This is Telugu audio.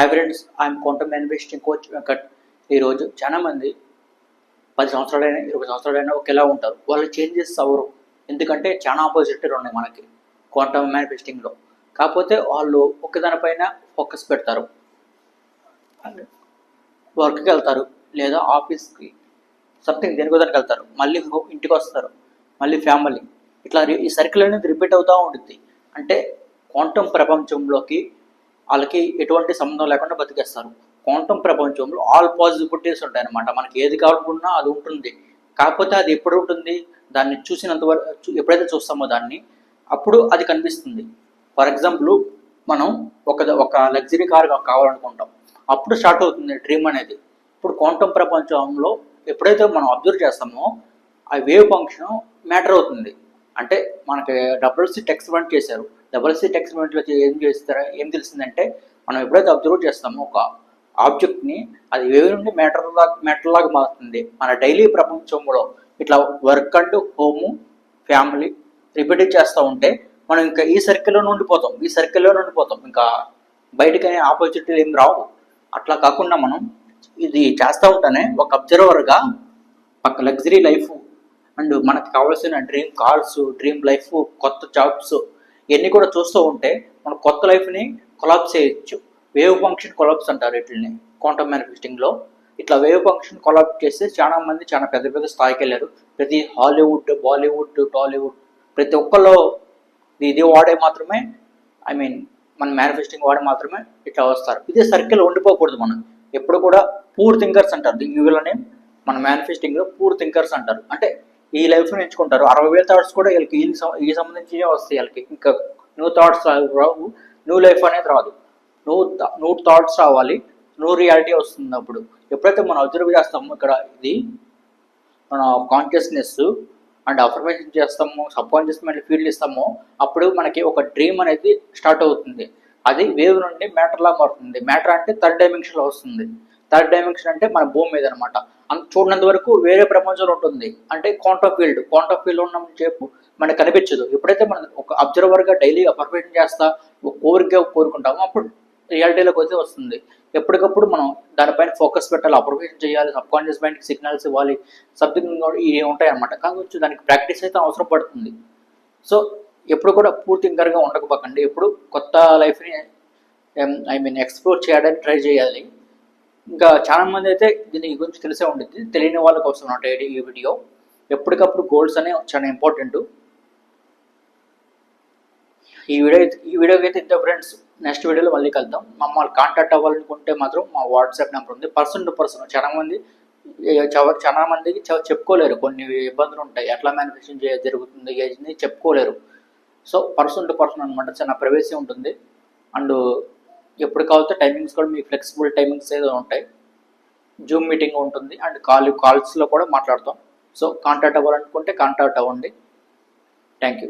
Hi friends, I'm quantum investing coach Venkat. ఈరోజు చాలా మంది 10 సంవత్సరాలైనా 20 సంవత్సరాలైనా ఒకేలా ఉంటారు. వాళ్ళు చేంజెస్ అవ్వరు. ఎందుకంటే చాలా ఆపోజిట్లు ఉన్నాయి మనకి క్వాంటమ్ మేనిఫెస్టింగ్లో. కాకపోతే వాళ్ళు ఒకదానిపైన ఫోకస్ పెడతారు. వర్క్కి వెళ్తారు లేదా ఆఫీస్కి సంథింగ్ దేనికో దానికి వెళ్తారు, మళ్ళీ ఇంటికి వస్తారు, మళ్ళీ ఫ్యామిలీ, ఇట్లా ఈ సర్కిల్ అనేది రిపీట్ అవుతూ ఉంటుంది. అంటే క్వాంటమ్ ప్రపంచంలోకి వాళ్ళకి ఎటువంటి సంబంధం లేకుండా బతికేస్తారు. క్వాంటమ్ ప్రపంచంలో ఆల్ పాసిబిలిటీస్ ఉంటాయి అన్నమాట. మనకి ఏది కావాలనుకున్నా అది ఉంటుంది. కాకపోతే అది ఎప్పుడు ఉంటుంది, దాన్ని చూసినంత వరకు ఎప్పుడైతే చూస్తామో దాన్ని అప్పుడు అది కనిపిస్తుంది. ఫర్ ఎగ్జాంపుల్, మనం ఒక లగ్జరీ కార్ కావాలనుకుంటాం, అప్పుడు స్టార్ట్ అవుతుంది డ్రీమ్ అనేది. ఇప్పుడు క్వాంటమ్ ప్రపంచంలో ఎప్పుడైతే మనం అబ్జర్వ్ చేస్తామో ఆ వేవ్ ఫంక్షన్ మ్యాటర్ అవుతుంది. అంటే మనకి డబ్ల్యూసీ ఎక్స్పెరిమెంట్ చేశారు. డబ్ల్యూసీ ఎక్స్పెరిమెంట్లో ఏం తెలిసిందంటే, మనం ఎప్పుడైతే అబ్జర్వ్ చేస్తామో ఒక ఆబ్జెక్ట్ని, అది వేవ్ నుండి మ్యాటర్ లాగా మారుతుంది. మన డైలీ ప్రపంచంలో ఇట్లా work and home family repeat చేస్తూ ఉంటే మనం ఇంకా ఈ సర్కిల్లో ఉండిపోతాం. ఇంకా బయటకనే ఆపర్చునిటీలు ఏం రావు. అట్లా కాకుండా మనం ఇది చేస్తూ ఉంటేనే ఒక అబ్జర్వర్గా ఒక లగ్జరీ లైఫ్ అండ్ మనకు కావాల్సిన డ్రీమ్ కార్స్, డ్రీమ్ లైఫ్, కొత్త జాబ్స్ ఇవన్నీ కూడా చూస్తూ ఉంటే మనం కొత్త లైఫ్ని కొలాప్స్ చేయొచ్చు. వేవ్ ఫంక్షన్ కొలాప్స్ అంటారు వీటిని క్వాంటమ్ మేనిఫెస్టింగ్లో. ఇట్లా వేవ్ ఫంక్షన్ కొలాప్స్ చేస్తే చాలా మంది చాలా పెద్ద పెద్ద స్థాయికి వెళ్ళారు. ప్రతి హాలీవుడ్, బాలీవుడ్, టాలీవుడ్ ప్రతి ఒక్కళ్ళు ఇది వాడే మాత్రమే, మన మేనిఫెస్టింగ్ వాడే మాత్రమే ఇట్లా వస్తారు. ఇదే సర్కిల్ ఉండిపోకూడదు. మనం ఎప్పుడు కూడా పూర్ థింకర్స్ అంటారు. వీళ్ళని మన మేనిఫెస్టింగ్లో పూర్ థింకర్స్ అంటారు. అంటే ఈ లైఫ్ని ఎంచుకుంటారు. 60,000 థాట్స్ కూడా వీళ్ళకి ఈ సంబంధించి వస్తాయి. వీళ్ళకి ఇంకా న్యూ థాట్స్ రావు, న్యూ లైఫ్ అనేది రాదు. న్యూ థాట్స్ రావాలి, న్యూ రియాలిటీ వస్తుంది. అప్పుడు ఎప్పుడైతే మనం అబ్జర్వ్ చేస్తామో ఇక్కడ ఇది మన కాన్షియస్నెస్ అండ్ అఫర్మేషన్ చేస్తాము, సబ్ కాన్షియస్ మైండ్ ఫీల్డ్ ఇస్తామో అప్పుడు మనకి ఒక డ్రీమ్ అనేది స్టార్ట్ అవుతుంది. అది వేవ్ నుండి మ్యాటర్ లాగా మారుతుంది. మ్యాటర్ అంటే థర్డ్ డైమెన్షన్లో వస్తుంది. థర్డ్ డైమెన్షన్ అంటే మన భూమి మీద అనమాట. చూడనంత వరకు వేరే ప్రపంచంలో ఉంటుంది. అంటే క్వాంటమ్ ఫీల్డ్ ఉన్న చెప్పు మనకు కనిపించదు. ఎప్పుడైతే మనం ఒక అబ్జర్వర్గా డైలీ అఫర్మేషన్ చేస్తా కోరుకుంటామో అప్పుడు రియాలిటీలోకి వచ్చి వస్తుంది. ఎప్పటికప్పుడు మనం దానిపైన ఫోకస్ పెట్టాలి, అఫర్మేషన్ చేయాలి, సబ్ కాన్షియస్ మైండ్కి సిగ్నల్స్ ఇవ్వాలి, సంథింగ్ ఇవి ఉంటాయి అన్నమాట. కాకపోతే దానికి ప్రాక్టీస్ అయితే అవసరం పడుతుంది. సో ఎప్పుడు కూడా పూర్తి థింకర్గా ఉండకపోకండి. ఎప్పుడు కొత్త లైఫ్ని ఎక్స్ప్లోర్ చేయడానికి ట్రై చేయాలి. ఇంకా చాలా మంది అయితే దీని గురించి తెలిసే ఉంటుంది. తెలియని వాళ్ళ కోసం ఉంటాయి ఈ వీడియో. ఎప్పటికప్పుడు గోల్స్ అనేవి చాలా ఇంపార్టెంట్. ఈ వీడియోకి అయితే ఇంత ఫ్రెండ్స్. నెక్స్ట్ వీడియోలో మళ్ళీ కలుద్దాం. మమ్మల్ని కాంటాక్ట్ అవ్వాలనుకుంటే మాత్రం మా వాట్సాప్ నెంబర్ ఉంది. పర్సన్ టు పర్సన్ చాలా మందికి చెప్పుకోలేరు. కొన్ని ఇబ్బందులు ఉంటాయి. ఎట్లా మేనిఫెస్టింగ్ జరుగుతుంది అని చెప్పుకోలేరు. సో పర్సన్ టు పర్సన్ అనమాట. చాలా ప్రైవసీ ఉంటుంది. అండ్ ఎప్పుడు కావాలంటే టైమింగ్స్ కూడా మీకు ఫ్లెక్సిబుల్ టైమింగ్స్ ఏదో ఉంటాయి. జూమ్ మీటింగ్ ఉంటుంది అండ్ కాల్స్లో కూడా మాట్లాడతాం. సో కాంటాక్ట్ అవ్వాలనుకుంటే కాంటాక్ట్ అవ్వండి. Thank you.